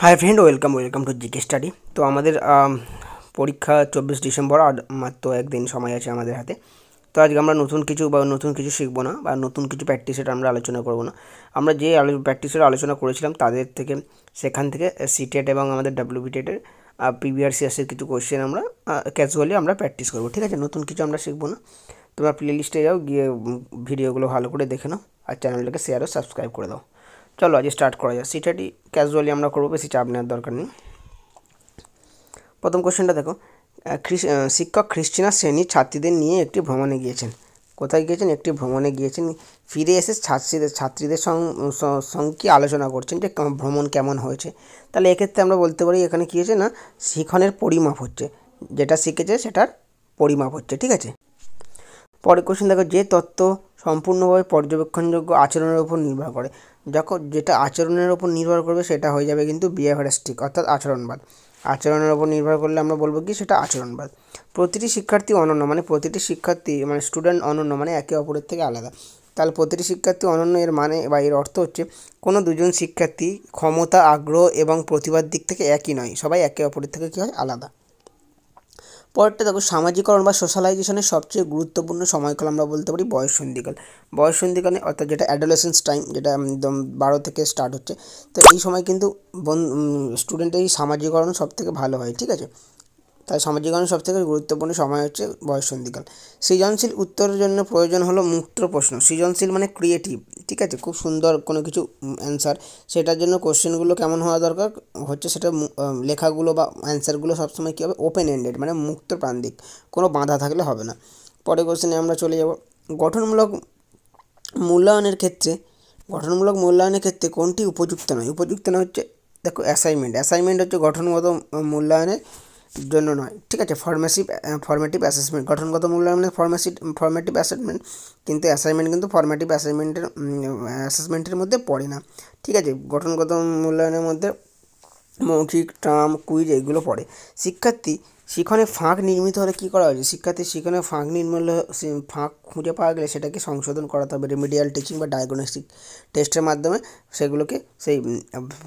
Hi friend, welcome to GK study. তো আমাদের পরীক্ষা 24 ডিসেম্বর, আর মাত্র একদিন সময় আছে আমাদের হাতে। তো আজকে আমরা নতুন কিছু শিখবো না, বা নতুন কিছু প্র্যাকটিসের আমরা আলোচনা করবো না। আমরা যে প্র্যাকটিসের আলোচনা করেছিলাম তাদের থেকে, সেখান থেকে সিটেট এবং আমাদের ডাব্লিউবিটেটের পিভিআরসিএসের কিছু কোয়েশ্চেন আমরা ক্যাজুয়ালি আমরা প্র্যাকটিস করবো, ঠিক আছে? নতুন কিছু আমরা শিখবো না। তোমরা প্লে লিস্টে যাও, গিয়ে ভিডিওগুলো ভালো করে দেখে নাও, আর চ্যানেলটাকে শেয়ার ও সাবস্ক্রাইব করে দাও। চলো আজ স্টার্ট করা যায়। সিটাটি ক্যাজুয়ালি আমরা করবো, বেশি চাপ নেওয়ার দরকার নেই। প্রথম কোশ্চেনটা দেখো, শিক্ষক খ্রিস্টিনা শ্রেণীর ছাত্রীদের নিয়ে একটি ভ্রমণে গিয়েছেন। কোথায় গিয়েছেন? একটি ভ্রমণে গিয়েছেন। ফিরে এসে ছাত্রীদের সঙ্গে কী আলোচনা করছেন, যে ভ্রমণ কেমন হয়েছে। তাহলে এক্ষেত্রে আমরা বলতে পারি এখানে কী হয়েছে না, শিখনের পরিমাপ হচ্ছে, যেটা শিখেছে সেটার পরিমাপ হচ্ছে, ঠিক আছে? পরের কোশ্চেন দেখো, যে তত্ত্ব সম্পূর্ণভাবে পর্যবেক্ষণযোগ্য আচরণের উপর নির্ভর করে। যখন যেটা আচরণের ওপর নির্ভর করবে সেটা হয়ে যাবে কিন্তু বিহেভিয়ারিস্টিক, অর্থাৎ আচরণবাদ। আচরণের ওপর নির্ভর করলে আমরা বলবো কি, সেটা আচরণবাদ। প্রতিটি শিক্ষার্থী অনন্য, মানে প্রতিটি শিক্ষার্থী মানে স্টুডেন্ট অনন্য, মানে একে অপরের থেকে আলাদা। তাহলে প্রতিটি শিক্ষার্থী অনন্য এর মানে বা এর অর্থ হচ্ছে কোনো দুজন শিক্ষার্থী ক্ষমতা, আগ্রহ এবং প্রতিভার দিক থেকে একই নয়, সবাই একে অপরের থেকে কী হয়, আলাদা। পরেরটা দেখো, সামাজিকরণ বা সোশ্যালাইজেশনের সবচেয়ে গুরুত্বপূর্ণ সময়কাল আমরা বলতে পারি বয়ঃসন্ধিকাল। বয়ঃসন্ধিকালে, অর্থাৎ যেটা অ্যাডোলেসেন্স টাইম, যেটা একদম 12 থেকে স্টার্ট হচ্ছে। তো এই সময় কিন্তু স্টুডেন্টের এই সামাজিকরণ সব থেকে ভালো হয়, ঠিক আছে? তাই সামাজিকরণ সবথেকে গুরুত্বপূর্ণ সময় হচ্ছে বয়ঃসন্ধিকাল। সৃজনশীল উত্তরের জন্য প্রয়োজন হলো মুক্ত প্রশ্ন। সৃজনশীল মানে ক্রিয়েটিভ, ঠিক আছে? খুব সুন্দর কোনো কিছু অ্যান্সার। সেটার জন্য কোশ্চেনগুলো কেমন হওয়া দরকার হচ্ছে, সেটা লেখাগুলো বা অ্যান্সারগুলো সবসময় কী হবে, ওপেন এন্ডেড, মানে মুক্ত প্রান্তিক, কোনো বাধা থাকলে হবে না। পরের কোশ্চেনে আমরা চলে যাব। গঠনমূলক মূল্যায়নের ক্ষেত্রে গঠনমূলক মূল্যায়নের ক্ষেত্রে কোনটি উপযুক্ত নয়? উপযুক্ত নয় হচ্ছে, দেখো, অ্যাসাইনমেন্ট হচ্ছে গঠনগত মূল্যায়নের জন্য নয়, ঠিক আছে? ফর্মেটিভ অ্যাসেসমেন্ট, গঠনগত মূল্যায়নের ফর্মেটিভ অ্যাসেসমেন্ট, কিন্তু অ্যাসাইনমেন্ট কিন্তু ফর্মেটিভ অ্যাসেসমেন্টের মধ্যে পড়ে না, ঠিক আছে? গঠনগত মূল্যায়নের মধ্যে মৌখিক, টার্ম, কুইজ এগুলো পড়ে। শিক্ষার্থী শিখনে ফাঁক নির্মিত হলে কী করা হয়েছে? শিক্ষার্থী শিখনে ফাঁক খুঁজে পাওয়া গেলে সেটাকে সংশোধন করাতে হবে, রেমিডিয়াল টিচিং বা ডায়াগনস্টিক টেস্টের মাধ্যমে সেই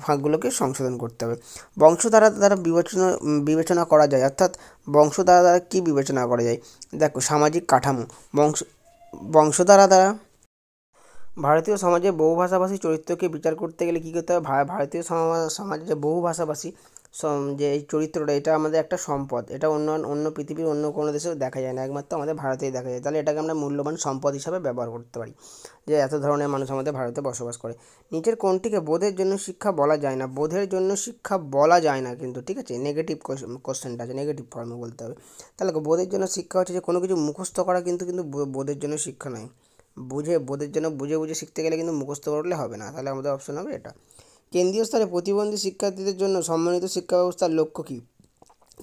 ফাঁকগুলোকে সংশোধন করতে হবে। বংশধারা দ্বারা বিবেচনা করা যায়, অর্থাৎ বংশধারা কী বিবেচনা করা যায়? দেখো, সামাজিক কাঠামো। বংশ বংশধারা দ্বারা ভারতীয় সমাজে বহু ভাষাভাষী চরিত্রকে বিচার করতে গেলে কী করতে হবে? ভারতীয় সমাজে যে বহু ভাষাভাষী যে এই চরিত্রটা, এটা আমাদের একটা সম্পদ। এটা অন্য পৃথিবীর অন্য কোনো দেশেও দেখা যায় না, একমাত্র আমাদের ভারতেই দেখা যায়। তাহলে এটাকে আমরা মূল্যবান সম্পদ হিসাবে ব্যবহার করতে পারি, যে এত ধরনের মানুষ আমাদের ভারতে বসবাস করে। নিচের কোনটিকে বোধের জন্য শিক্ষা বলা যায় না? বোধের জন্য শিক্ষা বলা যায় না কিন্তু, ঠিক আছে? নেগেটিভ কোশ্চেনটা আছে, নেগেটিভ ফর্মে বলতে হবে। তাহলে বোধের জন্য শিক্ষা হচ্ছে যে কোনো কিছু মুখস্থ করা, কিন্তু বোধের জন্য শিক্ষা নয়। বোধের জন্য বুঝে বুঝে শিখতে গেলে কিন্তু মুখস্থ করলে হবে না। তাহলে আমাদের অপশন হবে এটা। কেন্দ্রীয় স্তরে প্রতিবন্ধী শিক্ষার্থীদের জন্য সম্মানিত শিক্ষা ব্যবস্থার লক্ষ্য কী?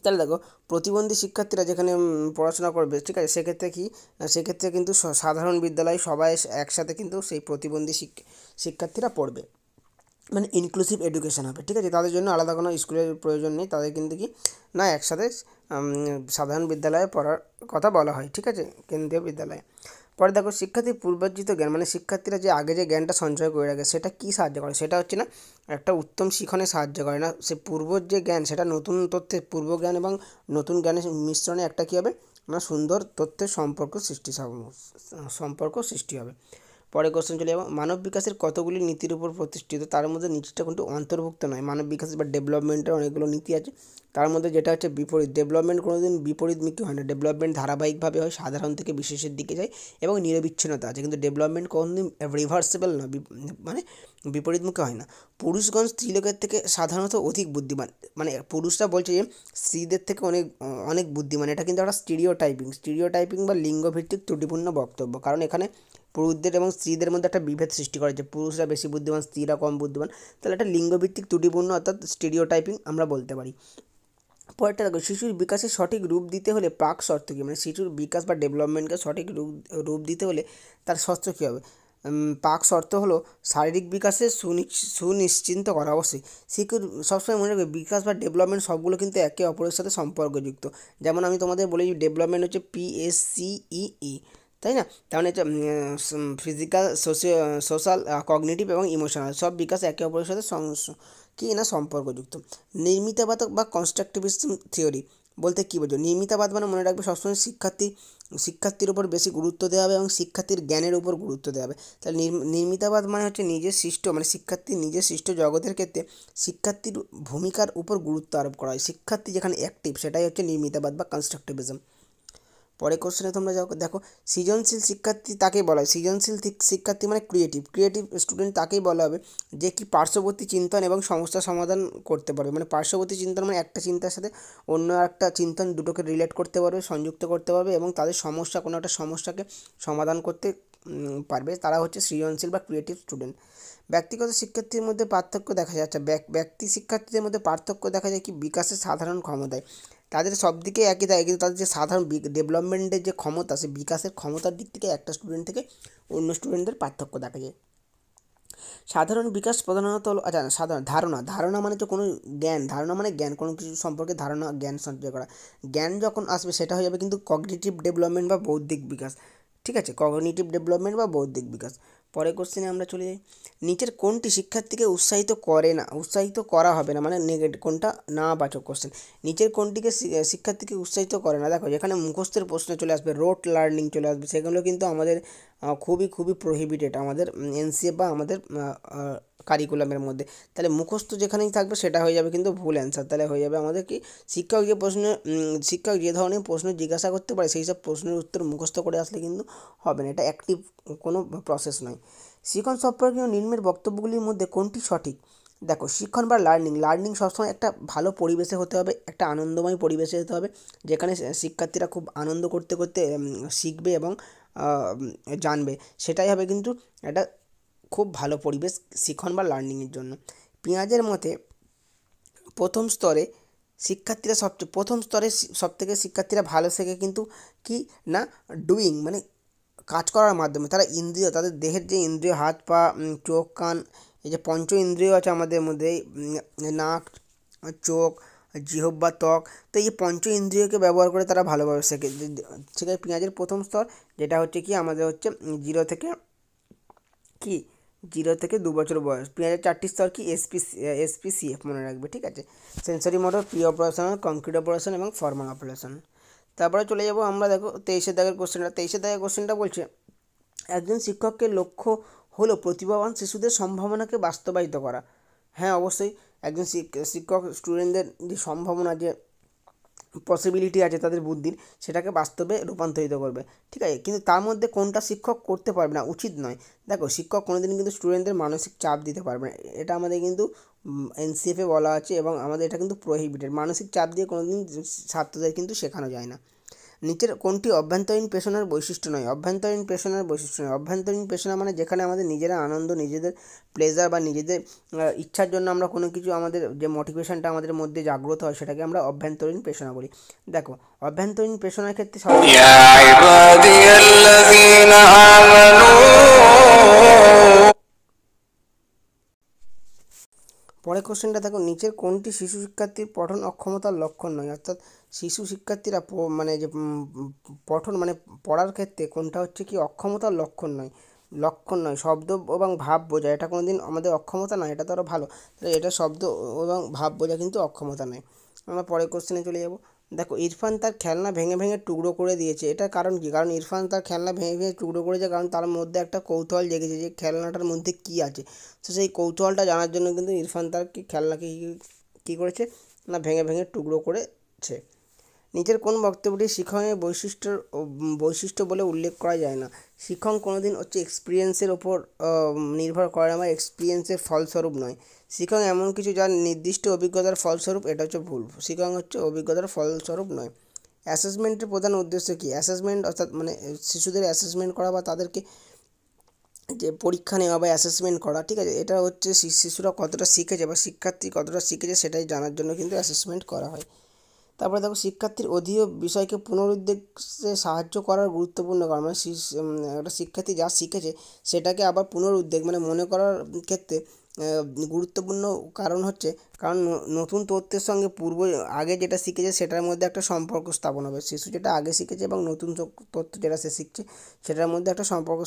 তাহলে দেখো, প্রতিবন্ধী শিক্ষার্থীরা যেখানে পড়াশোনা করবে, ঠিক আছে, সেক্ষেত্রে কিন্তু সাধারণ বিদ্যালয়ে সবাই একসাথে কিন্তু সেই প্রতিবন্ধী শিক্ষার্থীরা পড়বে, মানে ইনক্লুসিভ এডুকেশন হবে, ঠিক আছে? তাদের জন্য আলাদা কোনো স্কুলের প্রয়োজন নেই, তাদের কিন্তু কি না একসাথে সাধারণ বিদ্যালয়ে পড়ার কথা বলা হয়, ঠিক আছে, কেন্দ্রীয় বিদ্যালয়ে। পরে দেখো, শিক্ষার্থীর পূর্বার্জিত জ্ঞান, মানে শিক্ষার্থীরা যে আগে যে জ্ঞানটা সঞ্চয় করে রাখে, সেটা কী সাহায্য করে? সেটা হচ্ছে না একটা উত্তম শিখনে সাহায্য করে না, সে পূর্বর যে জ্ঞান, সেটা নতুন তথ্যের পূর্ব জ্ঞান এবং নতুন জ্ঞানের মিশ্রণে একটা কী হবে না, সুন্দর তথ্যের সম্পর্ক সৃষ্টি হবে। পরে কোশ্চেন চলে যাবো, মানব বিকাশের কতগুলি নীতির উপর প্রতিষ্ঠিত, তার মধ্যে নীতিটা কিন্তু অন্তর্ভুক্ত নয়। মানব বিকাশ বা ডেভেলপমেন্টের অনেকগুলো নীতি আছে, তার মধ্যে যেটা হচ্ছে বিপরীত। ডেভেলপমেন্ট কোনোদিন বিপরীতমুখী হয় না, ডেভেলপমেন্ট ধারাবাহিকভাবে হয়, সাধারণ থেকে বিশেষের দিকে যায় এবং নিরবিচ্ছিন্নতা আছে, কিন্তু ডেভেলপমেন্ট কোনোদিন রিভার্সেবল না, মানে বিপরীতমুখী হয় না। পুরুষগণ স্ত্রীলোকের থেকে সাধারণত অধিক বুদ্ধিমান, মানে পুরুষরা বলছে যে স্ত্রীদের থেকে অনেক অনেক বুদ্ধিমান, এটা কিন্তু একটা স্টিরিওটাইপিং বা লিঙ্গভিত্তিক ত্রুটিপূর্ণ বক্তব্য। কারণ এখানে পুরুষদের এবং স্ত্রীদের মধ্যে একটা বিভেদ সৃষ্টি করা, যে পুরুষরা বেশি বুদ্ধিমান, স্ত্রীরা কম বুদ্ধিমান। তাহলে একটা লিঙ্গভিত্তিক ত্রুটিপূর্ণ, অর্থাৎ স্টিরিওটাইপিং আমরা বলতে পারি। পরেরটা দেখো, শিশুর বিকাশের সঠিক রূপ দিতে হলে প্রাক শর্ত কী? মানে শিশুর বিকাশ বা ডেভেলপমেন্টকে সঠিক রূপ দিতে হলে তার শর্ত কী হবে? প্রাক শর্ত হলো শারীরিক বিকাশে সুনিশ্চিন্ত করা। অবশ্যই শিশুর সবসময় মনে রাখবে, বিকাশ বা ডেভেলপমেন্ট সবগুলো কিন্তু একে অপরের সাথে সম্পর্কযুক্ত। যেমন আমি তোমাদের বলি, ডেভেলপমেন্ট হচ্ছে PSCEE, তাই না? তার মানে হচ্ছে ফিজিক্যাল, সোশ্যাল, কগনিটিভ এবং ইমোশনাল সব বিকাশ একে অপরের সাথে কি না সম্পর্কযুক্ত। নির্মিতাবাদ বা কনস্ট্রাকটিভিজম থিওরি বলতে কী বোঝো? নির্মিতাবাদ মানে মনে রাখবে সবসময় শিক্ষার্থীর উপর বেশি গুরুত্ব দেওয়া হবে এবং শিক্ষার্থীর জ্ঞানের উপর গুরুত্ব দেওয়া হবে। তাহলে নির্মিতাবাদ মানে হচ্ছে নিজের সৃষ্ট, মানে শিক্ষার্থীর নিজের সৃষ্ট জগতের ক্ষেত্রে শিক্ষার্থীর ভূমিকার উপর গুরুত্ব আরোপ করা হয়। শিক্ষার্থী যেখানে অ্যাক্টিভ সেটাই হচ্ছে নির্মিতাবাদ বা কনস্ট্রাকটিভিজম। পরে কোশ্চেনে তোমরা যাও, দেখো সৃজনশীল শিক্ষার্থী তাকেই বলা হয়, সৃজনশীল শিক্ষার্থী মানে ক্রিয়েটিভ স্টুডেন্ট তাকেই বলা হবে যে কি পার্শ্ববর্তী চিন্তন এবং সমস্যা সমাধান করতে পারবে। মানে পার্শ্ববর্তী চিন্তন মানে একটা চিন্তার সাথে অন্য একটা চিন্তন দুটোকে রিলেট করতে পারবে, সংযুক্ত করতে পারবে এবং তাদের সমস্যা, কোনো একটা সমস্যাকে সমাধান করতে পারবে, তারা হচ্ছে সৃজনশীল বা ক্রিয়েটিভ স্টুডেন্ট। ব্যক্তিগত শিক্ষার্থীর মধ্যে পার্থক্য দেখা যাচ্ছে, ব্যক্তি শিক্ষার্থীদের মধ্যে পার্থক্য দেখা যায় কি বিকাশের সাধারণ ক্ষমতায়। তাদের সব দিকে একই থাকে, কিন্তু তাদের যে সাধারণ ডেভেলপমেন্টের যে ক্ষমতা, সে বিকাশের ক্ষমতার দিক থেকে একটা স্টুডেন্ট থেকে অন্য স্টুডেন্টদের পার্থক্য দেখা যায়। সাধারণ বিকাশ প্রধানত হলো, আচ্ছা সাধারণ ধারণা মানে তো কোনো জ্ঞান, ধারণা মানে জ্ঞান, কোনো কিছু সম্পর্কে জ্ঞান সঞ্চয় করা। জ্ঞান যখন আসবে সেটা হয়ে যাবে কিন্তু কগনিটিভ ডেভেলপমেন্ট বা বৌদ্ধিক বিকাশ। ঠিক আছে, কগনিটিভ ডেভেলপমেন্ট বা বৌদ্ধিক বিকাশ। পরের কোশ্চেনে আমরা চলে যাই, নিচের কোনটি শিক্ষার্থীকে উৎসাহিত করা হবে না, মানে নেগেটিভ কোনটা, না বাচক কোশ্চেন। নিচের কোনটিকে শিক্ষার্থীকে উৎসাহিত করে না? দেখো যেখানে মুখস্থের প্রশ্ন চলে আসবে, রোট লার্নিং চলে আসবে, সেগুলো কিন্তু আমাদের খুবই প্রহিবিটেড আমাদের এনসিএফ বা আমাদের কারিকুলামের মধ্যে। তাহলে মুখস্থ যেখানেই থাকবে সেটা হয়ে যাবে কিন্তু ভুল অ্যান্সার। তাহলে হয়ে যাবে আমাদের কি, শিক্ষক যে ধরনের প্রশ্ন জিজ্ঞাসা করতে পারে সেই সব প্রশ্নের উত্তর মুখস্থ করে আসলে কিন্তু হবে না, এটা অ্যাক্টিভ কোনো প্রসেস নয়। শিখন সম্পর্কীয় নিম্নের বক্তব্যগুলির মধ্যে কোনটি সঠিক? দেখো শিক্ষণ বা লার্নিং সবসময় একটা ভালো পরিবেশে হতে হবে, একটা আনন্দময় পরিবেশে হতে হবে, যেখানে শিক্ষার্থীরা খুব আনন্দ করতে করতে শিখবে এবং জানবে, সেটাই হবে কিন্তু একটা খুব ভালো পরিবেশ শিখন বা লার্নিংয়ের জন্য। পেঁয়াজের মতে প্রথম স্তরে সবথেকে শিক্ষার্থীরা ভালো শেখে কিন্তু কি না, ডুইং মানে কাজ করার মাধ্যমে। তারা তাদের দেহের যে ইন্দ্রিয়, হাত পা, চোখ কান, এই যে পঞ্চ ইন্দ্রিয় আছে আমাদের মধ্যে, নাক, চোখ, জিহ্বা, ত্বক, তো এই পঞ্চ ইন্দ্রিয়কে ব্যবহার করে তারা ভালোভাবে শেখে। সেখানে পেঁয়াজের প্রথম স্তর যেটা হচ্ছে কি আমাদের হচ্ছে 0 থেকে 2 বছর বয়স। পেঁয়াজের 4টি স্তর কি, SPCF মনে রাখবে, ঠিক আছে, sensory motor, pre operational, concrete operation এবং ফর্মাল অপারেশন। তারপরে চলে যাব আমরা, দেখো 23 দাগের কোশ্চেনটা বলছে, একজন শিক্ষকের লক্ষ্য হলো প্রতিভাবান শিশুদের সম্ভাবনাকে বাস্তবায়িত করা। হ্যাঁ অবশ্যই, একজন শিক্ষক স্টুডেন্টদের যে সম্ভাবনা, যে পসিবিলিটি আছে তাদের বুদ্ধির, সেটাকে বাস্তবে রূপান্তরিত করবে, ঠিক আছে। কিন্তু তার মধ্যে কোনটা শিক্ষক করতে পারবে না, উচিত নয়। দেখো শিক্ষক কোনোদিন কিন্তু স্টুডেন্টদের মানসিক চাপ দিতে পারবে না, এটা আমাদের কিন্তু এনসিএফে বলা আছে এবং আমাদের এটা কিন্তু প্রহিবিটেড। মানসিক চাপ দিয়ে কোনোদিন ছাত্রদের কিন্তু শেখানো যায় না। নিচের কোনটি অভ্যন্তরীণ পেশনার বৈশিষ্ট্য নয়? অভ্যন্তরীণ পেশনা মানে যেখানে আমাদের নিজেরা আনন্দ, নিজেদের প্লেজার বা নিজেদের ইচ্ছার জন্য আমরা কোনো কিছু, আমাদের যে মোটিভেশনটা আমাদের মধ্যে জাগ্রত হয় সেটাকে আমরা অভ্যন্তরীণ পেশনা বলি। দেখো অভ্যন্তরীণ পেশনার ক্ষেত্রে পরের কোশ্চেনটা দেখো, নিচের কোনটি শিশু শিক্ষার্থীর পঠন অক্ষমতার লক্ষণ নয়? অর্থাৎ শিশু শিক্ষার্থীরা মানে যে পঠন মানে পড়ার ক্ষেত্রে কোনটা হচ্ছে কি অক্ষমতার লক্ষণ নয়, শব্দ এবং ভাব বোঝা, এটা কোনো দিন আমাদের অক্ষমতা নয়, এটা তো আরও ভালো। তাহলে এটা শব্দ এবং ভাব বোঝা কিন্তু অক্ষমতা নয়। আমরা পরের কোশ্চেনে চলে যাব। দেখো ইরফান তার খেলনা ভেঙে টুকরো করে দিয়েছে, এটার কারণ কি? কারণ ইরফান তার খেলনা ভেঙে টুকরো করেছে কারণ তার মধ্যে একটা কৌতূহল জেগেছে যে খেলনাটার মধ্যে কী আছে। তো সেই কৌতূহলটা জানার জন্য কিন্তু ইরফান তার খেলনাকে কী করেছে না, ভেঙে টুকরো করেছে। নিচের কোন বক্তব্যটি শিক্ষণের বৈশিষ্ট্য বলে উল্লেখ করা যায় না? শিক্ষণ কোনোদিন হচ্ছে এক্সপিরিয়েন্সের ওপর নির্ভর করে না বা এক্সপিরিয়েন্সের ফলস্বরূপ নয়। শিক্ষণ এমন কিছু যার নির্দিষ্ট অভিজ্ঞতার ফলস্বরূপ, এটা হচ্ছে ভুল। শিক্ষণ হচ্ছে অভিজ্ঞতার ফলস্বরূপ নয়। অ্যাসেসমেন্টের প্রধান উদ্দেশ্য কী? অ্যাসেসমেন্ট অর্থাৎ মানে শিশুদের অ্যাসেসমেন্ট করা বা তাদেরকে যে পরীক্ষা নেওয়া বা অ্যাসেসমেন্ট করা, ঠিক আছে, এটা হচ্ছে শিশুরা কতটা শিখেছে বা শিক্ষার্থী কতটা শিখেছে সেটাই জানার জন্য কিন্তু অ্যাসেসমেন্ট করা হয়। তারপরে দেখো শিক্ষার্থীর অধীয় বিষয়কে পুনরুদ্দেশ্যে সাহায্য করার গুরুত্বপূর্ণ কারণ, মানে একটা শিক্ষার্থী যা শিখেছে সেটাকে আবার পুনরুদ্বেগ মানে মনে করার ক্ষেত্রে গুরুত্বপূর্ণ কারণ হচ্ছে কারণ নতুন তথ্যের সঙ্গে আগে যেটা শিখেছে সেটার মধ্যে একটা সম্পর্ক স্থাপন হবে। শিশু যেটা আগে শিখেছে এবং নতুন তথ্য যেটা সে শিখছে সেটার মধ্যে একটা সম্পর্ক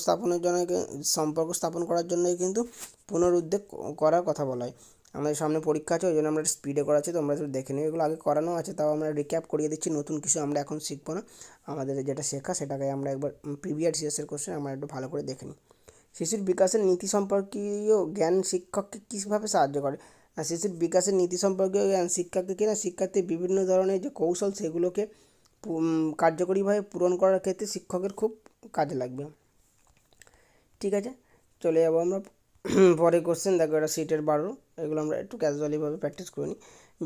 স্থাপন করার জন্যই কিন্তু পুনরুদ্ধার করার কথা বলা হয়। আমাদের সামনে পরীক্ষা আছে, ওই জন্য আমরা স্পিডে করাচ্ছি, তোমরা একটু দেখে নিও। এগুলো আগে করানো আছে, তাও আমরা রিক্যাপ করিয়ে দিচ্ছি। নতুন কিছু আমরা এখন শিখবো না, আমাদের যেটা শেখা সেটাকে আমরা একবার প্রিভিয়াস ইয়ার্সের কোশ্চেন আমরা একটু ভালো করে দেখে নিই। শিশুর বিকাশের নীতি সম্পর্কীয় জ্ঞান শিক্ষককে কীভাবে সাহায্য করে? শিশুর বিকাশের নীতি সম্পর্কীয় জ্ঞান শিক্ষককে কিনা শিক্ষার্থীর বিভিন্ন ধরনের যে কৌশল সেগুলোকে কার্যকরীভাবে পূরণ করার ক্ষেত্রে শিক্ষকের খুব কাজে লাগবে। ঠিক আছে, চলে যাবো আমরা পরে কোশ্চেন। দেখো এটা সিটের 12, এগুলো আমরা একটু ক্যাজুয়ালিভাবে প্র্যাকটিস করে নিই।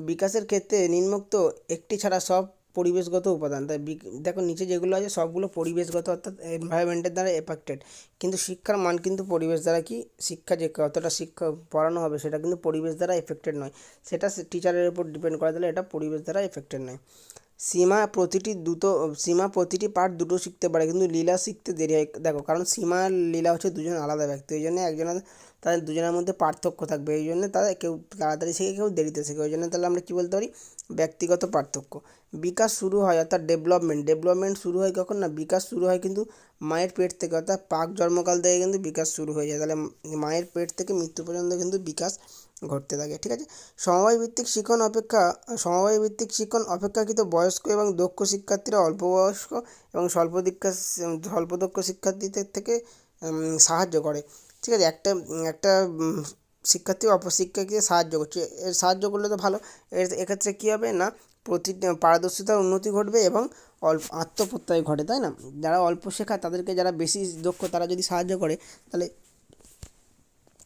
বিকাশের ক্ষেত্রে নিম্নোক্ত একটি ছাড়া সব পরিবেশগত উপাদান। তাই দেখো নিচে যেগুলো আছে সবগুলো পরিবেশগত, অর্থাৎ এনভায়রনমেন্টের দ্বারা এফেক্টেড। কিন্তু শিক্ষার মান কিন্তু পরিবেশ দ্বারা শিক্ষা যে কতটা শিক্ষা পড়ানো হবে সেটা কিন্তু পরিবেশ দ্বারা এফেক্টেড নয়, সেটা টিচারের উপর ডিপেন্ড করে, তাহলে এটা পরিবেশ দ্বারা এফেক্টেড নয়। সীমা প্রতিটি পার্ট দুটো শিখতে পারে, কিন্তু লীলা শিখতে দেরি হয়। দেখো কারণ সীমা আর লীলা হচ্ছে দুজন আলাদা ব্যক্তি, ওই জন্য তাদের দুজনের মধ্যে পার্থক্য থাকবে, এই জন্য তাদের কেউ তাড়াতাড়ি শেখে, কেউ দেরিতে শেখে। ওই জন্য তাহলে আমরা কী বলতে পারি? ব্যক্তিগত পার্থক্য। বিকাশ শুরু হয় অর্থাৎ ডেভেলপমেন্ট শুরু হয় কখন না? বিকাশ শুরু হয় কিন্তু মায়ের পেট থেকে, অর্থাৎ প্রাক জন্মকাল থেকে কিন্তু বিকাশ শুরু হয়ে যায়। তাহলে মায়ের পেট থেকে মৃত্যু পর্যন্ত কিন্তু বিকাশ ঘটতে থাকে। ঠিক আছে, সমবায়ভিত্তিক শিক্ষণ অপেক্ষাকৃত বয়স্ক এবং দক্ষ শিক্ষার্থীরা অল্প বয়স্ক এবং স্বল্পদক্ষ শিক্ষার্থীদের থেকে সাহায্য করে। ঠিক আছে, একটা শিক্ষার্থী অপর শিক্ষার্থীকে সাহায্য করছে, সাহায্য করলে তো ভালো। এক্ষেত্রে কী হবে না, পারদর্শিতার উন্নতি ঘটবে এবং আত্মপ্রত্যয় ঘটে, তাই না? যারা অল্প শেখায় তাদেরকে যারা বেশি দক্ষ তারা যদি সাহায্য করে তাহলে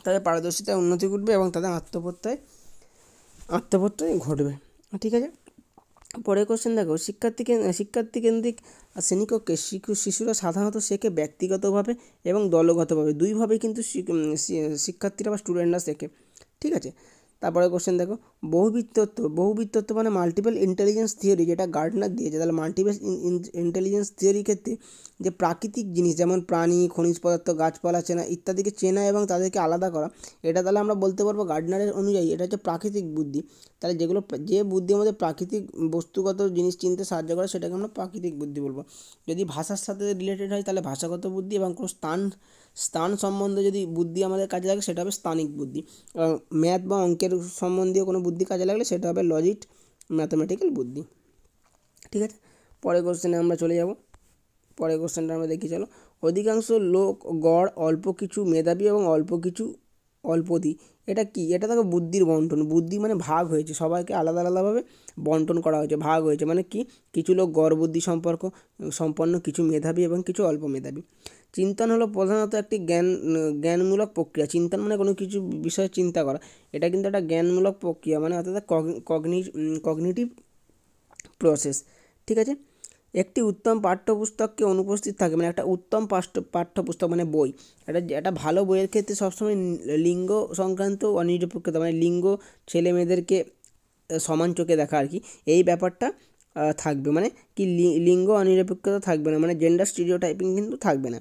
তাদের পারদর্শিতায় উন্নতি ঘটবে এবং তাদের আত্মপ্রত্যয় ঘটবে। ঠিক আছে, পরের কোশ্চেন দেখো, শিক্ষার্থী কেন্দ্রিক শ্রেণীকক্ষে শিশুরা সাধারণত শেখে ব্যক্তিগতভাবে এবং দলগতভাবে, দুইভাবেই কিন্তু শিক্ষার্থীরা বা স্টুডেন্টরা শেখে। ঠিক আছে, তারপরে কোশ্চেন দেখো, বহুবিধ তত্ত্ব মানে মাল্টিপল ইন্টেলিজেন্স থিওরি, যেটা গার্ডনার দিয়েছে। তাহলে মাল্টিপল ইন্টেলিজেন্স থিওরির ক্ষেত্রে যে প্রাকৃতিক জিনিস যেমন প্রাণী, খনিজ পদার্থ, গাছপালা ইত্যাদিকে চেনা এবং তাদেরকে আলাদা করা, এটা তাহলে আমরা বলতে পারবো গার্ডনারের অনুযায়ী এটা হচ্ছে প্রাকৃতিক বুদ্ধি। তাহলে যে বুদ্ধি আমাদের প্রাকৃতিক বস্তুগত জিনিস চিনতে সাহায্য করে সেটাকে আমরা প্রাকৃতিক বুদ্ধি বলবো। যদি ভাষার সাথে রিলেটেড হয় তাহলে ভাষাগত বুদ্ধি, এবং কোনো স্থান সম্বন্ধে যদি বুদ্ধি আমাদের কাজে লাগে সেটা হবে স্থানিক বুদ্ধি। ম্যাথ বা অঙ্কের সম্বন্ধীয় কোনো বুদ্ধি কাজে লাগলে সেটা হবে লজিক ম্যাথমেটিক্যাল বুদ্ধি। ঠিক আছে, পরের কোশ্চেনে আমরা চলে যাব। পরের কোশ্চেনটা আমরা দেখি, চলো। অধিকাংশ লোক গড় অল্প কিছু মেধাবী এবং অল্প কিছু অল্পতি। এটা কি? এটা দেখো বুদ্ধির বন্টন। বুদ্ধি মানে ভাগ হয়েছে, সবাইকে আলাদা আলাদাভাবে বন্টন করা হয়েছে, ভাগ হয়েছে। মানে কি? কিছু লোক গড় বুদ্ধি সম্পন্ন, কিছু মেধাবী এবং কিছু অল্প মেধাবী। চিন্তন হলো প্রধানত একটি জ্ঞানমূলক প্রক্রিয়া। চিন্তন মানে কোনো কিছু বিষয়ে চিন্তা করা, এটা কিন্তু একটা জ্ঞানমূলক প্রক্রিয়া, মানে অর্থাৎ কগনিটিভ প্রসেস। ঠিক আছে, একটি উত্তম পাঠ্যপুস্তককে অনুপস্থিত থাকে, মানে একটা উত্তম পাঠ্যপুস্তক মানে বই, একটা ভালো বইয়ের ক্ষেত্রে সবসময় লিঙ্গ সংক্রান্ত অনিরপেক্ষতা, মানে লিঙ্গ ছেলে মেয়েদেরকে সমান চোখে দেখা আর কি, এই ব্যাপারটা থাকবে। মানে কি, লিঙ্গ অনিরপেক্ষতা থাকবে না, মানে জেন্ডার স্টিরিওটাইপিং কিন্তু থাকবে না।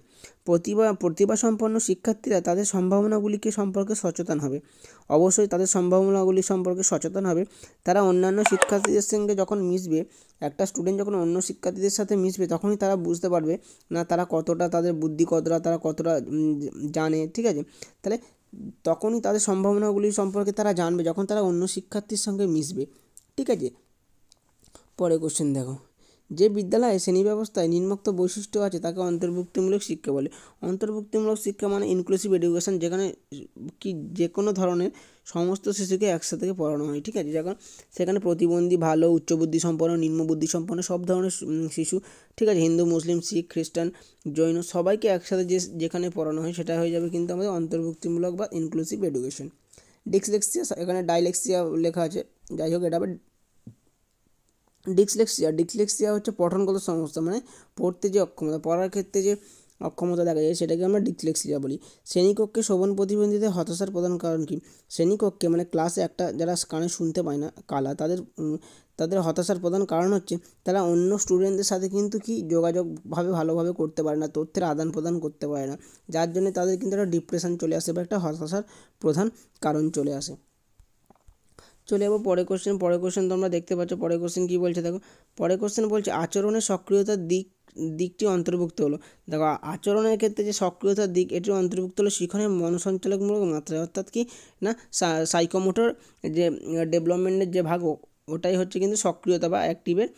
প্রতিভাসম্পন্ন শিক্ষার্থীরা তাদের সম্ভাবনাগুলিকে সম্পর্কে সচেতন হবে, অবশ্যই তাদের সম্ভাবনাগুলি সম্পর্কে সচেতন হবে। তারা অন্যান্য শিক্ষার্থীদের সঙ্গে যখন মিশবে, একটা স্টুডেন্ট যখন অন্য শিক্ষার্থীদের সাথে মিশবে তখনই তারা বুঝতে পারবে না তারা কতটা, তাদের বুদ্ধি কতটা, তারা কতটা জানে। ঠিক আছে, তাহলে তখনই তাদের সম্ভাবনাগুলি সম্পর্কে তারা জানবে যখন তারা অন্য শিক্ষার্থীর সঙ্গে মিশবে। ঠিক আছে, পরে কোশ্চেন দেখো, যে বিদ্যালয়ে শ্রেণী ব্যবস্থায় নিম্নোক্ত বৈশিষ্ট্য আছে তাকে অন্তর্ভুক্তিমূলক শিক্ষা বলে। অন্তর্ভুক্তিমূলক শিক্ষা মানে ইনক্লুসিভ এডুকেশন, যেখানে কি যে কোনো ধরনের সমস্ত শিশুকে একসাথে পড়ানো হয়। ঠিক আছে, সেখানে প্রতিবন্ধী, ভালো, উচ্চবুদ্ধি সম্পন্ন, নিম্ন বুদ্ধি সম্পন্ন সব ধরনের শিশু, ঠিক আছে, হিন্দু, মুসলিম, শিখ, খ্রিস্টান, জৈন সবাইকে একসাথে যেখানে পড়ানো হয় সেটা হয়ে যাবে কিন্তু আমাদের অন্তর্ভুক্তিমূলক বা ইনক্লুসিভ এডুকেশন। ডিসলেক্সিয়া, এখানে ডাইলেক্সিয়া লেখা আছে, যাই হোক এটা হবে ডিসলেক্সিয়া হচ্ছে পঠনগত সমস্যা, মানে পড়তে যে অক্ষমতা, পড়ার ক্ষেত্রে যে অক্ষমতা দেখা যায়, সেটাকে আমরা ডিসলেক্সিয়া বলি। শ্রেণীকক্ষে শ্রবণ প্রতিবন্ধীদের হতাশার প্রধান কারণ কি? শ্রেণীকক্ষে মানে ক্লাসে একটা যারা কানে শুনতে পায় না, কালা, তাদের হতাশার প্রধান কারণ হচ্ছে তারা অন্য স্টুডেন্টদের সাথে কিন্তু কি যোগাযোগভাবে ভালোভাবে করতে পারে না, তথ্যের আদান প্রদান করতে পারে না, যার জন্য তাদের কিন্তু একটা ডিপ্রেশন চলে আসে বা একটা হতাশার প্রধান কারণ চলে আসে। চলে যাবো পরের কোশ্চেন তোমরা দেখতে পাচ্ছ পরের কোশ্চেন কী বলছে দেখো। পরের কোশ্চেন বলছে আচরণের সক্রিয়তার দিকটি অন্তর্ভুক্ত হলো। দেখো আচরণের ক্ষেত্রে যে সক্রিয়তার দিক এটি অন্তর্ভুক্ত হলো শিখনের মনসঞ্চালকমূলক মাত্রায়, অর্থাৎ কি না সাইকোমোটর যে ডেভেলপমেন্টের যে ভাগ ওটাই হচ্ছে কিন্তু সক্রিয়তা বা অ্যাক্টিভের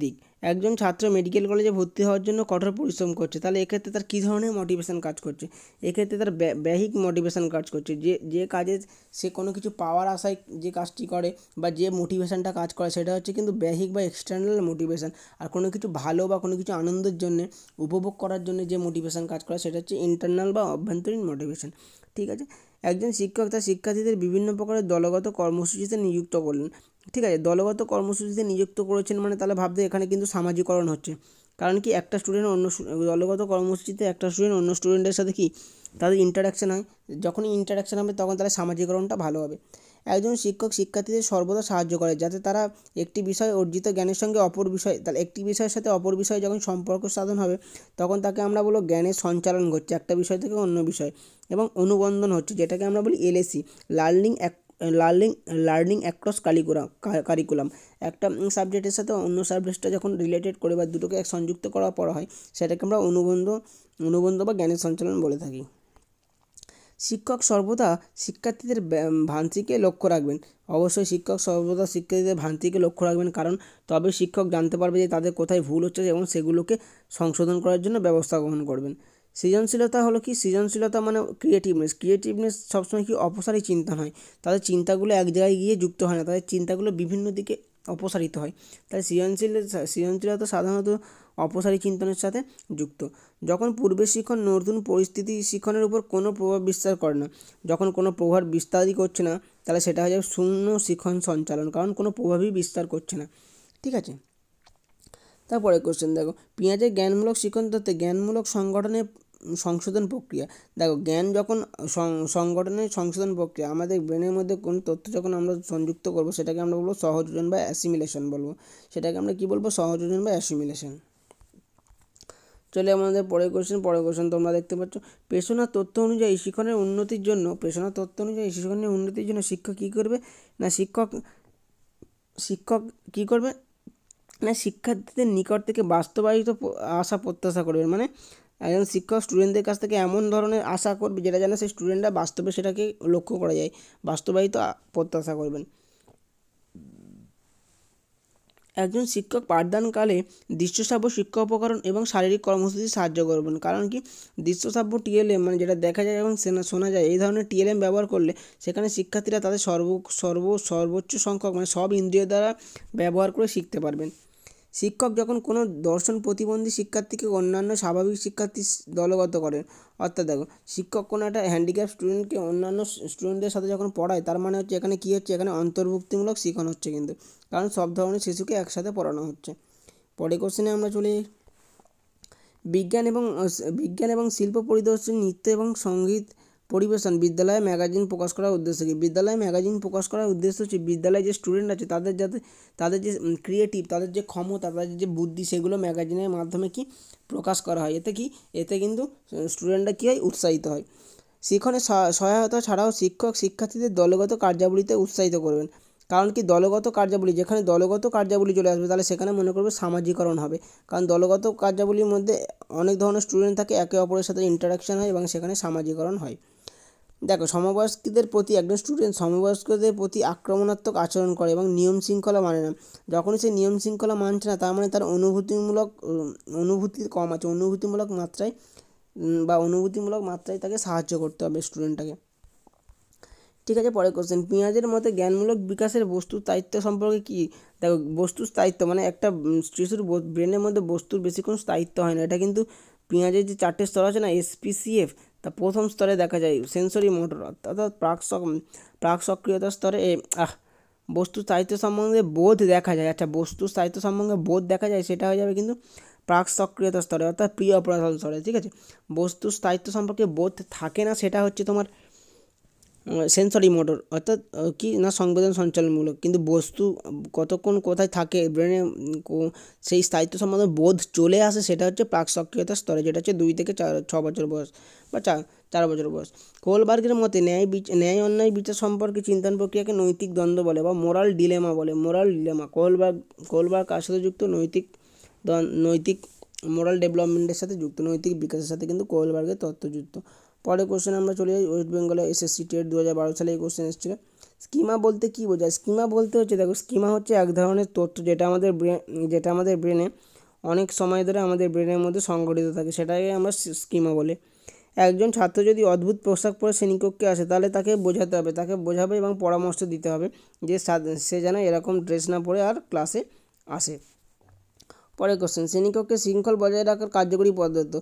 দিক। একজন ছাত্র মেডিকেল কলেজে ভর্তি হওয়ার জন্য কঠোর পরিশ্রম করছে, তাহলে এক্ষেত্রে তার কী ধরনের মোটিভেশন কাজ করছে? এক্ষেত্রে তার ব্যহিক মোটিভেশন কাজ করছে, যে কাজে সে কোনো কিছু পাওয়ার আশায় যে কাজটি করে বা যে মোটিভেশনটা কাজ করে সেটা হচ্ছে কিন্তু ব্যহিক বা এক্সটার্নাল মোটিভেশন। আর কোনো কিছু ভালো বা কোনো কিছু আনন্দের জন্যে, উপভোগ করার জন্য যে মোটিভেশন কাজ করে সেটা হচ্ছে ইন্টারনাল বা অভ্যন্তরীণ মোটিভেশন। ঠিক আছে। একজন শিক্ষক তার শিক্ষার্থীদের বিভিন্ন প্রকারের দলগত কর্মসূচিতে নিযুক্ত করলেন। ঠিক আছে, দলগত কর্মসূচিতে নিযুক্ত করেছেন মানে তাহলে ভাবতে এখানে কিন্তু সামাজিকরণ হচ্ছে। কারণ কি একটা স্টুডেন্ট দলগত কর্মসূচিতে একটা স্টুডেন্ট অন্য স্টুডেন্টের সাথে কি তাদের ইন্টারাকশান হয়, যখনই ইন্টারাকশান হবে তখন তাহলে সামাজিকরণটা ভালো হবে। একজন শিক্ষক শিক্ষার্থীদের সর্বদা সাহায্য করে যাতে তারা একটি বিষয় অর্জিত জ্ঞানের সঙ্গে অপর বিষয়, তাহলে একটি বিষয়ের সাথে অপর বিষয়ে যখন সম্পর্ক সাধন হবে তখন তাকে আমরা বলবো জ্ঞানের সঞ্চালন ঘটছে একটা বিষয় থেকে অন্য বিষয়, এবং অনুবন্ধন হচ্ছে, যেটাকে আমরা বলি এলএসি, লার্নিং অ্যাক্রস কারিকুলাম। একটা সাবজেক্টের সাথে অন্য সাবজেক্টটা যখন রিলেটেড করে বা দুটোকে সংযুক্ত করার পর হয় সেটাকে আমরা অনুবন্ধ বা জ্ঞানের সঞ্চালন বলে থাকি। শিক্ষক সর্বদা শিক্ষার্থীদের ভ্রান্তিকে লক্ষ্য রাখবেন। অবশ্যই শিক্ষক সর্বদা শিক্ষার্থীদের ভ্রান্তিকে লক্ষ্য রাখবেন, কারণ তবে শিক্ষক জানতে পারবে যে তাদের কোথায় ভুল হচ্ছে এবং সেগুলোকে সংশোধন করার জন্য ব্যবস্থা গ্রহণ করবেন। সৃজনশীলতা হলো কি? সৃজনশীলতা মানে ক্রিয়েটিভনেস সবসময় কি অপসারী চিন্তা নয়, তাদের চিন্তাগুলো এক জায়গায় গিয়ে যুক্ত হয় না, তাদের চিন্তাগুলো বিভিন্ন দিকে অপসারিত হয়। তাই সৃজনশীলতা সাধারণত অপসারী চিন্তনের সাথে যুক্ত। যখন পূর্বের শিখন নতুন পরিস্থিতি শিখনের উপর কোনো প্রভাব বিস্তার করে না, যখন কোনো প্রভাব বিস্তারই করছে না তাহলে সেটা হয়ে যাবে শূন্য শিখন সঞ্চালন, কারণ কোনো প্রভাবই বিস্তার করছে না। ঠিক আছে। তারপরে কোশ্চেন দেখো, পিঁয়াজের জ্ঞানমূলক শিখন তত্ত্বে জ্ঞানমূলক সংগঠনের সংশোধন প্রক্রিয়া। দেখো জ্ঞান যখন সংগঠনের সংশোধন প্রক্রিয়া, আমাদের ব্রেনের মধ্যে কোন তথ্য যখন আমরা সংযুক্ত করবো সেটাকে আমরা বলবো সহযোজন বা অ্যাসিমিলেশন বলবো, সেটাকে আমরা কী বলবো? সহযোজন বা অ্যাসিমিলেশন। চলে আমাদের পরের কোশ্চেন তোমরা দেখতে পাচ্ছ, পেশনার তথ্য অনুযায়ী শিক্ষণের উন্নতির জন্য শিক্ষক কী করবে না শিক্ষক কী করবে না শিক্ষার্থীদের নিকট থেকে বাস্তবায়িত আশা প্রত্যাশা করবেন। মানে একজন শিক্ষক স্টুডেন্টদের কাছ থেকে এমন ধরনের আশা করবে যেটা যেন সেই স্টুডেন্টরা বাস্তবে সেটাকে লক্ষ্য করা যায়, বাস্তবায়িত প্রত্যাশা করবেন। একজন শিক্ষক পাঠদানকালে দৃশ্যশ্রাব্য শিক্ষা উপকরণ এবং শারীরিক কর্মসূচি সাহায্য করবেন। কারণ কি? দৃশ্যশ্রাব্য টিএলএম মানে যেটা দেখা যায় এবং শোনা যায়, এই ধরনের টিএলএম ব্যবহার করলে সেখানে শিক্ষার্থীরা তাদের সর্বোচ্চ সংখ্যক মানে সব ইন্দ্রিয় দ্বারা ব্যবহার করে শিখতে পারবেন। শিক্ষক যখন কোনো দর্শন প্রতিবন্ধী শিক্ষার্থীকে অন্যান্য স্বাভাবিক শিক্ষার্থী দলগত করেন, অর্থাৎ দেখো শিক্ষক কোনো একটা হ্যান্ডিক্যাপ স্টুডেন্টকে অন্যান্য স্টুডেন্টদের সাথে যখন পড়ায় তার মানে হচ্ছে এখানে কী হচ্ছে? এখানে অন্তর্ভুক্তিমূলক শিখন হচ্ছে কিন্তু, কারণ সব ধরনের শিশুকে একসাথে পড়ানো হচ্ছে। পরের কোশ্চেনে আমরা চলে যাই। বিজ্ঞান এবং শিল্প পরিদর্শন, নৃত্য এবং সঙ্গীত পরিবেশন বিদ্যালয়ে ম্যাগাজিন প্রকাশ করার উদ্দেশ্য কী? বিদ্যালয়ে ম্যাগাজিন প্রকাশ করার উদ্দেশ্য হচ্ছে বিদ্যালয়ে যে স্টুডেন্ট আছে তাদের যে ক্রিয়েটিভ, তাদের যে ক্ষমতা, তাদের যে বুদ্ধি সেগুলো ম্যাগাজিনের মাধ্যমে কি প্রকাশ করা হয়। এতে কিন্তু স্টুডেন্টরা কী হয়? উৎসাহিত হয়। শিক্ষণের সহায়তা ছাড়াও শিক্ষক শিক্ষার্থীদের দলগত কার্যাবলীতে উৎসাহিত করবেন। কারণ কি? যেখানে দলগত কার্যাবলী চলে আসবে তাহলে সেখানে মনে করবে সামাজিকরণ হবে, কারণ দলগত কার্যাবলীর মধ্যে অনেক ধরনের স্টুডেন্ট থাকে, একে অপরের সাথে ইন্টারাকশান হয় এবং সেখানে সামাজিকরণ হয়। দেখো সমবয়স্কদের প্রতি আক্রমণাত্মক আচরণ করে এবং নিয়ম শৃঙ্খলা মানে না। যখনই সে নিয়ম শৃঙ্খলা মানছে না তার মানে তার অনুভূতি কম আছে, অনুভূতিমূলক মাত্রায় তাকে সাহায্য করতে হবে স্টুডেন্টটাকে। ঠিক আছে। পরের কোশ্চেন, পেঁয়াজের মতে জ্ঞানমূলক বিকাশের বস্তুর স্থায়িত্ব সম্পর্কে কী? দেখো বস্তুর স্থায়িত্ব মানে একটা শিশুর ব্রেনের মধ্যে বস্তুর বেশিক্ষণ স্থায়িত্ব হয় না, এটা কিন্তু পেঁয়াজের যে 4টে স্তর আছে না, SPCF, তা প্রথম স্তরে দেখা যায় সেন্সরি মোটর, অর্থাৎ প্রাক সক্রিয়তার স্তরে বস্তুর স্থায়িত্ব সম্বন্ধে বোধ দেখা যায়। আচ্ছা, বস্তুর স্থায়িত্ব সম্বন্ধে বোধ দেখা যায় সেটা হয়ে যাবে কিন্তু প্রাক সক্রিয়তা স্তরে অর্থাৎ প্রি অপারেশন স্তরে, ঠিক আছে। বস্তুর স্থায়িত্ব সম্পর্কে বোধ থাকে না, সেটা হচ্ছে তোমার সেন্সরি মোটর, অর্থাৎ কি না সংবেদন সঞ্চালনমূলক, কিন্তু বস্তু কতক্ষণ কোথায় থাকে ব্রেনে সেই স্থায়িত্ব সম্বন্ধে বোধ চলে আসে, সেটা হচ্ছে প্রাক সক্রিয়তার স্তরে, যেটা হচ্ছে 2 থেকে 6 বছর বয়স বা 4 বছর বয়স। কোলবার্গের মতে ন্যায় অন্যায় বিচার সম্পর্কে চিন্তন প্রক্রিয়াকে নৈতিক দ্বন্দ্ব বলে বা মোরাল ডিলেমা বলে। মোরাল ডিলেমা কোলবার্গ কার সাথে যুক্ত? নৈতিক মোরাল ডেভেলপমেন্টের সাথে যুক্ত, নৈতিক বিকাশের সাথে কিন্তু কোলবার্গের তত্ত্ব যুক্ত। পরের কোশ্চেন আমরা চলে যাই। ওয়েস্ট বেঙ্গলে এসএসসি টেট 2012 সালে এই কোশ্চেন এসেছিল। স্কিমা বলতে কী বোঝায়? স্কিমা বলতে হচ্ছে, দেখো, স্কিমা হচ্ছে এক ধরনের তথ্য যেটা আমাদের ব্রেনে অনেক সময় ধরে আমাদের ব্রেনের মধ্যে সংগঠিত থাকে, সেটাকে আমরা স্কিমা বলে। একজন ছাত্র যদি অদ্ভুত পোশাক পরে শ্রেণীকক্ষে আসে, তাহলে তাকে বোঝাবে এবং পরামর্শ দিতে হবে যে সে যেন এরকম ড্রেস না পরে আর ক্লাসে আসে। পরের কোশ্চেন, শ্রেণীকক্ষে শৃঙ্খল বজায় রাখার কার্যকরী পদ্ধতি।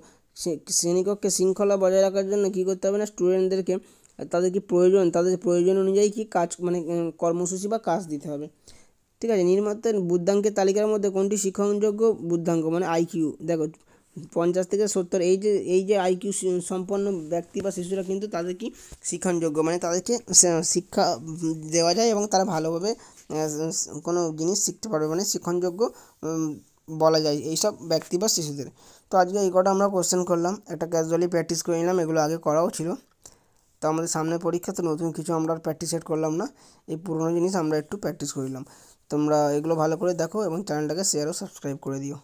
শ্রেণীকক্ষে শৃঙ্খলা বজায় রাখার জন্য কী করতে হবে না, স্টুডেন্টদেরকে তাদের প্রয়োজন অনুযায়ী কী কাজ, মানে কর্মসূচি বা কাজ দিতে হবে, ঠিক আছে। নিম্নোক্ত বুদ্ধাঙ্কের তালিকার মধ্যে কোনটি শিক্ষণযোগ্য বুদ্ধাঙ্ক, মানে আইকিউ? দেখো, 50 থেকে 70 এই যে আইকিউ সম্পন্ন ব্যক্তি বা শিশুরা কিন্তু তাদের কি শিক্ষণযোগ্য, মানে তাদেরকে শিক্ষা দেওয়া যায় এবং তারা ভালোভাবে কোনো জিনিস শিখতে পারবে, মানে শিক্ষণযোগ্য বলা যায় এইসব ব্যক্তি বা শিশুদের। তো আজকে এই কটা আমরা কোশ্চেন করলাম, একটা ক্যাজুয়ালি প্র্যাকটিস করে নিলাম, এগুলো আগে করাও ছিল। তো আমাদের সামনে পরীক্ষা, তো নতুন কিছু আমরা প্র্যাকটিস সেট করলাম না, এই পুরোনো জিনিস আমরা একটু প্র্যাকটিস করলাম। তোমরা এগুলো ভালো করে দেখো এবং চ্যানেলটাকে শেয়ার ও সাবস্ক্রাইব করে দিও।